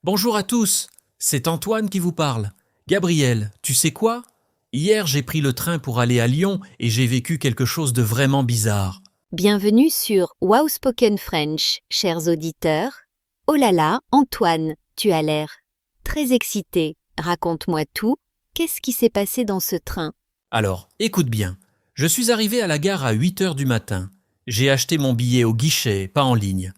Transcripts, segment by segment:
Bonjour à tous, c'est Antoine qui vous parle. Gabriel, tu sais quoi? Hier, j'ai pris le train pour aller à Lyon et j'ai vécu quelque chose de vraiment bizarre. Bienvenue sur Wow Spoken French, chers auditeurs. Oh là là, Antoine, tu as l'air très excité. Raconte-moi tout. Qu'est-ce qui s'est passé dans ce train? Alors, écoute bien. Je suis arrivé à la gare à 8 heures du matin. J'ai acheté mon billet au guichet, pas en ligne.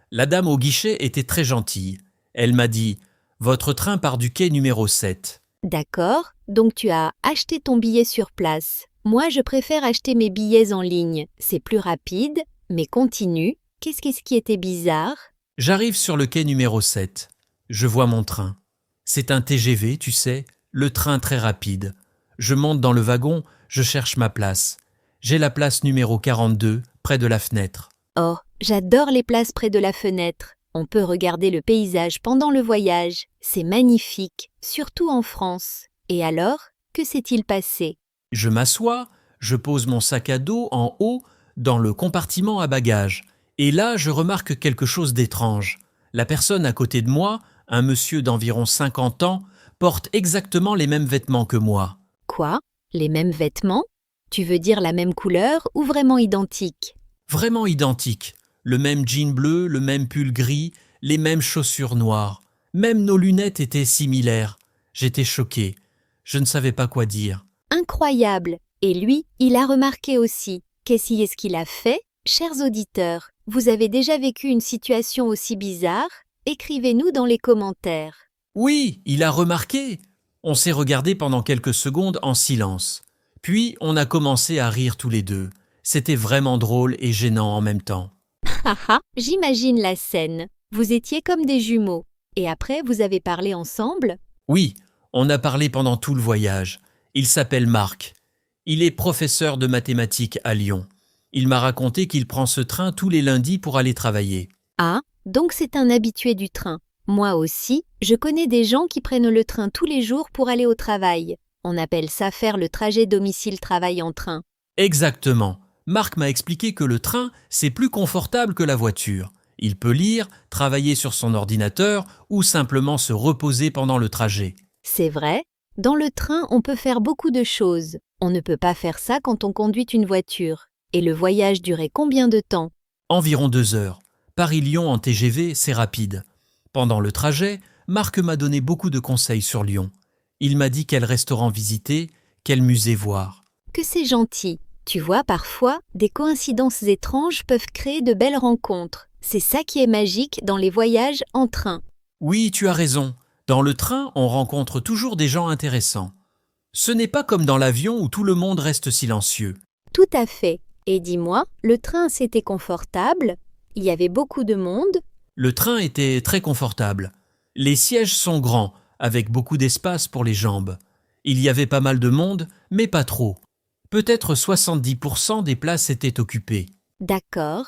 La dame au guichet était très gentille. Elle m'a dit « Votre train part du quai numéro 7. » D'accord, donc tu as acheté ton billet sur place. Moi, je préfère acheter mes billets en ligne. C'est plus rapide, mais continue. Qu'est-ce qui était bizarre? J'arrive sur le quai numéro 7. Je vois mon train. C'est un TGV, tu sais, le train très rapide. Je monte dans le wagon, je cherche ma place. J'ai la place numéro 42, près de la fenêtre. Oh, j'adore les places près de la fenêtre. On peut regarder le paysage pendant le voyage. C'est magnifique, surtout en France. Et alors, que s'est-il passé? Je m'assois, je pose mon sac à dos en haut, dans le compartiment à bagages. Et là, je remarque quelque chose d'étrange. La personne à côté de moi, un monsieur d'environ 50 ans, porte exactement les mêmes vêtements que moi. Quoi? Les mêmes vêtements? Tu veux dire la même couleur ou vraiment identiques? Vraiment identique. Le même jean bleu, le même pull gris, les mêmes chaussures noires. Même nos lunettes étaient similaires. J'étais choqué. Je ne savais pas quoi dire. Incroyable! Et lui, il a remarqué aussi. Qu'est-ce qu'il a fait? Chers auditeurs, vous avez déjà vécu une situation aussi bizarre? Écrivez-nous dans les commentaires. Oui, il a remarqué. On s'est regardé pendant quelques secondes en silence. Puis on a commencé à rire tous les deux. C'était vraiment drôle et gênant en même temps. Haha, j'imagine la scène. Vous étiez comme des jumeaux. Et après, vous avez parlé ensemble? Oui, on a parlé pendant tout le voyage. Il s'appelle Marc. Il est professeur de mathématiques à Lyon. Il m'a raconté qu'il prend ce train tous les lundis pour aller travailler. Ah, donc c'est un habitué du train. Moi aussi, je connais des gens qui prennent le train tous les jours pour aller au travail. On appelle ça faire le trajet domicile-travail en train. Exactement. Marc m'a expliqué que le train, c'est plus confortable que la voiture. Il peut lire, travailler sur son ordinateur ou simplement se reposer pendant le trajet. C'est vrai, dans le train, on peut faire beaucoup de choses. On ne peut pas faire ça quand on conduit une voiture. Et le voyage durait combien de temps? Environ 2 heures. Paris-Lyon en TGV, c'est rapide. Pendant le trajet, Marc m'a donné beaucoup de conseils sur Lyon. Il m'a dit quel restaurant visiter, quel musée voir. Que c'est gentil. Tu vois, parfois, des coïncidences étranges peuvent créer de belles rencontres. C'est ça qui est magique dans les voyages en train. Oui, tu as raison. Dans le train, on rencontre toujours des gens intéressants. Ce n'est pas comme dans l'avion où tout le monde reste silencieux. Tout à fait. Et dis-moi, le train c'était confortable? Il y avait beaucoup de monde? Le train était très confortable. Les sièges sont grands, avec beaucoup d'espace pour les jambes. Il y avait pas mal de monde, mais pas trop. Peut-être 70% des places étaient occupées. D'accord.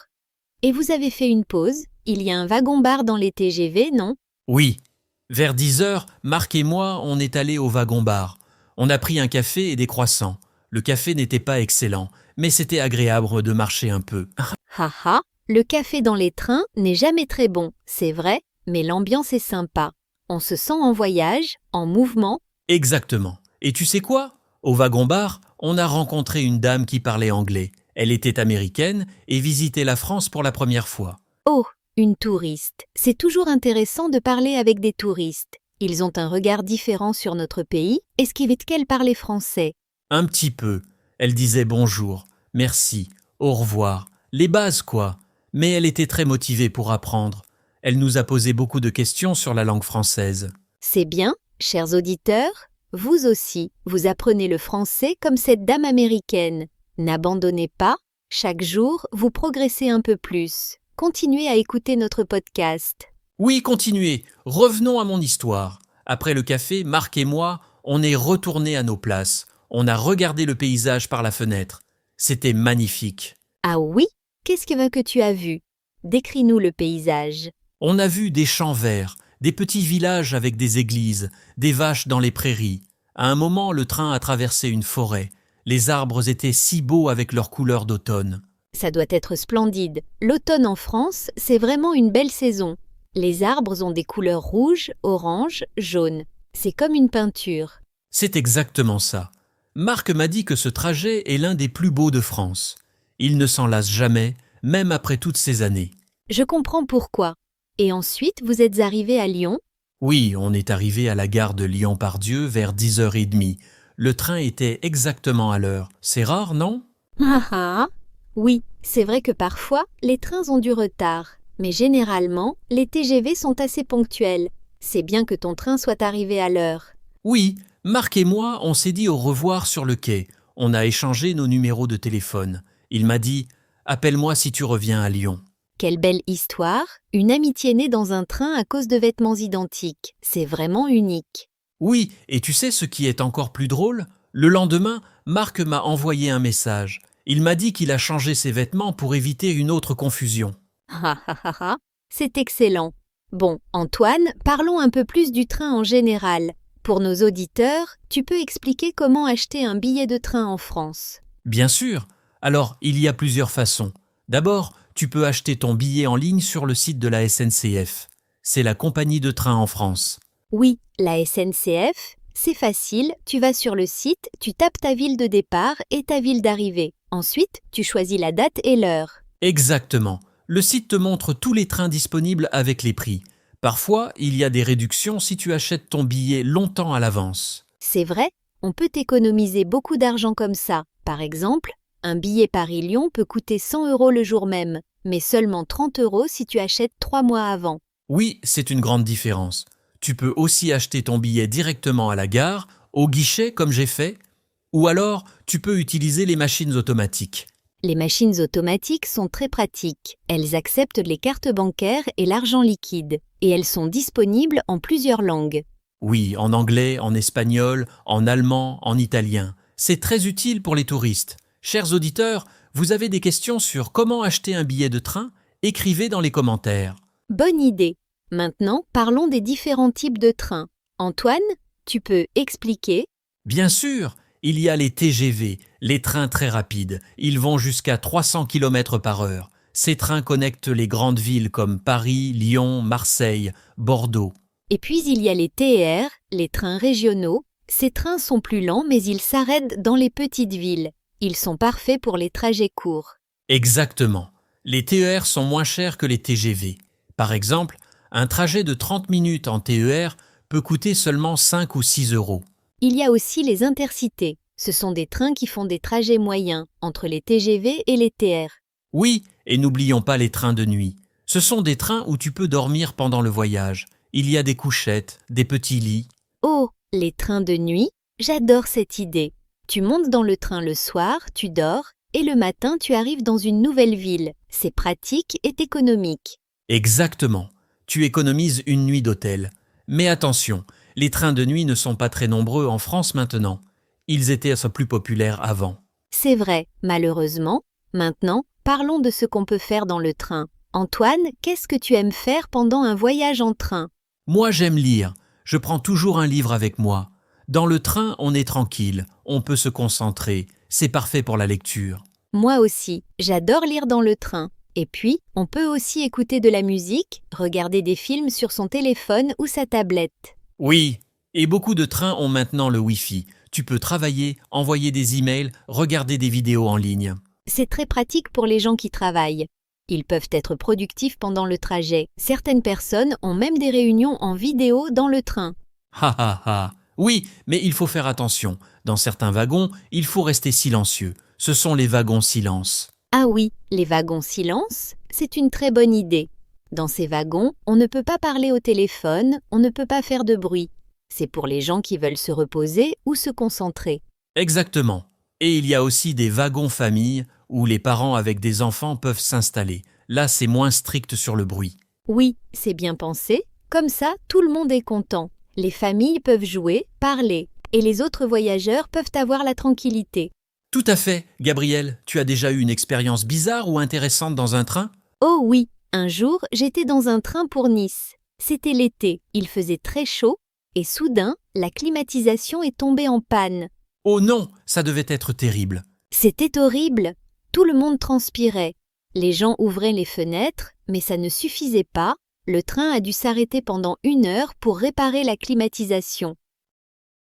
Et vous avez fait une pause? Il y a un wagon-bar dans les TGV, non? Oui. Vers 10 heures, Marc et moi, on est allés au wagon-bar. On a pris un café et des croissants. Le café n'était pas excellent, mais c'était agréable de marcher un peu. Haha, le café dans les trains n'est jamais très bon, c'est vrai, mais l'ambiance est sympa. On se sent en voyage, en mouvement. Exactement. Et tu sais quoi? Au wagon-bar, on a rencontré une dame qui parlait anglais. Elle était américaine et visitait la France pour la première fois. Oh, une touriste. C'est toujours intéressant de parler avec des touristes. Ils ont un regard différent sur notre pays. Est-ce qu'elle parlait français? Un petit peu. Elle disait bonjour, merci, au revoir, les bases quoi. Mais elle était très motivée pour apprendre. Elle nous a posé beaucoup de questions sur la langue française. C'est bien, chers auditeurs. Vous aussi, vous apprenez le français comme cette dame américaine. N'abandonnez pas. Chaque jour, vous progressez un peu plus. Continuez à écouter notre podcast. Oui, continuez. Revenons à mon histoire. Après le café, Marc et moi, on est retournés à nos places. On a regardé le paysage par la fenêtre. C'était magnifique. Ah oui? Qu'est-ce que tu as vu? Décris-nous le paysage. On a vu des champs verts, des petits villages avec des églises, des vaches dans les prairies. À un moment, le train a traversé une forêt. Les arbres étaient si beaux avec leurs couleurs d'automne. Ça doit être splendide. L'automne en France, c'est vraiment une belle saison. Les arbres ont des couleurs rouge, orange, jaune. C'est comme une peinture. C'est exactement ça. Marc m'a dit que ce trajet est l'un des plus beaux de France. Il ne s'en lasse jamais, même après toutes ces années. Je comprends pourquoi. Et ensuite, vous êtes arrivé à Lyon? Oui, on est arrivé à la gare de Lyon-Pardieu vers 10h30. Le train était exactement à l'heure. C'est rare, non? Ah ah. Oui, c'est vrai que parfois, les trains ont du retard. Mais généralement, les TGV sont assez ponctuels. C'est bien que ton train soit arrivé à l'heure. Oui, Marc et moi, on s'est dit au revoir sur le quai. On a échangé nos numéros de téléphone. Il m'a dit « Appelle-moi si tu reviens à Lyon ». Quelle belle histoire! Une amitié née dans un train à cause de vêtements identiques. C'est vraiment unique. Oui, et tu sais ce qui est encore plus drôle? Le lendemain, Marc m'a envoyé un message. Il m'a dit qu'il a changé ses vêtements pour éviter une autre confusion. Ah ah ah ah, c'est excellent. Bon, Antoine, parlons un peu plus du train en général. Pour nos auditeurs, tu peux expliquer comment acheter un billet de train en France. Bien sûr. Alors, il y a plusieurs façons. D'abord, tu peux acheter ton billet en ligne sur le site de la SNCF. C'est la compagnie de train en France. Oui, la SNCF, c'est facile, tu vas sur le site, tu tapes ta ville de départ et ta ville d'arrivée. Ensuite, tu choisis la date et l'heure. Exactement. Le site te montre tous les trains disponibles avec les prix. Parfois, il y a des réductions si tu achètes ton billet longtemps à l'avance. C'est vrai, on peut économiser beaucoup d'argent comme ça. Par exemple, un billet Paris-Lyon peut coûter 100 € le jour même, mais seulement 30 € si tu achètes 3 mois avant. Oui, c'est une grande différence. Tu peux aussi acheter ton billet directement à la gare, au guichet comme j'ai fait, ou alors tu peux utiliser les machines automatiques. Les machines automatiques sont très pratiques. Elles acceptent les cartes bancaires et l'argent liquide, et elles sont disponibles en plusieurs langues. Oui, en anglais, en espagnol, en allemand, en italien. C'est très utile pour les touristes. Chers auditeurs, vous avez des questions sur comment acheter un billet de train? Écrivez dans les commentaires. Bonne idée. Maintenant, parlons des différents types de trains. Antoine, tu peux expliquer? Bien sûr, il y a les TGV, les trains très rapides. Ils vont jusqu'à 300 km/h. Ces trains connectent les grandes villes comme Paris, Lyon, Marseille, Bordeaux. Et puis il y a les TER, les trains régionaux. Ces trains sont plus lents mais ils s'arrêtent dans les petites villes. Ils sont parfaits pour les trajets courts. Exactement. Les TER sont moins chers que les TGV. Par exemple, un trajet de 30 minutes en TER peut coûter seulement 5 ou 6 €. Il y a aussi les intercités. Ce sont des trains qui font des trajets moyens entre les TGV et les TR. Oui, et n'oublions pas les trains de nuit. Ce sont des trains où tu peux dormir pendant le voyage. Il y a des couchettes, des petits lits. Oh, les trains de nuit, j'adore cette idée. Tu montes dans le train le soir, tu dors, et le matin tu arrives dans une nouvelle ville. C'est pratique et économique. Exactement. Tu économises une nuit d'hôtel. Mais attention, les trains de nuit ne sont pas très nombreux en France maintenant. Ils étaient plus populaires avant. C'est vrai, malheureusement. Maintenant, parlons de ce qu'on peut faire dans le train. Antoine, qu'est-ce que tu aimes faire pendant un voyage en train? Moi, j'aime lire. Je prends toujours un livre avec moi. Dans le train, on est tranquille. On peut se concentrer. C'est parfait pour la lecture. Moi aussi, j'adore lire dans le train. Et puis, on peut aussi écouter de la musique, regarder des films sur son téléphone ou sa tablette. Oui, et beaucoup de trains ont maintenant le Wi-Fi. Tu peux travailler, envoyer des emails, regarder des vidéos en ligne. C'est très pratique pour les gens qui travaillent. Ils peuvent être productifs pendant le trajet. Certaines personnes ont même des réunions en vidéo dans le train. Ha ha ha. Oui, mais il faut faire attention. Dans certains wagons, il faut rester silencieux. Ce sont les wagons silence. Ah oui, les wagons silence, c'est une très bonne idée. Dans ces wagons, on ne peut pas parler au téléphone, on ne peut pas faire de bruit. C'est pour les gens qui veulent se reposer ou se concentrer. Exactement. Et il y a aussi des wagons famille où les parents avec des enfants peuvent s'installer. Là, c'est moins strict sur le bruit. Oui, c'est bien pensé. Comme ça, tout le monde est content. Les familles peuvent jouer, parler, et les autres voyageurs peuvent avoir la tranquillité. Tout à fait. Gabriel, tu as déjà eu une expérience bizarre ou intéressante dans un train? Oh oui, un jour, j'étais dans un train pour Nice. C'était l'été, il faisait très chaud, et soudain, la climatisation est tombée en panne. Oh non, ça devait être terrible. C'était horrible. Tout le monde transpirait. Les gens ouvraient les fenêtres, mais ça ne suffisait pas. Le train a dû s'arrêter pendant 1 heure pour réparer la climatisation.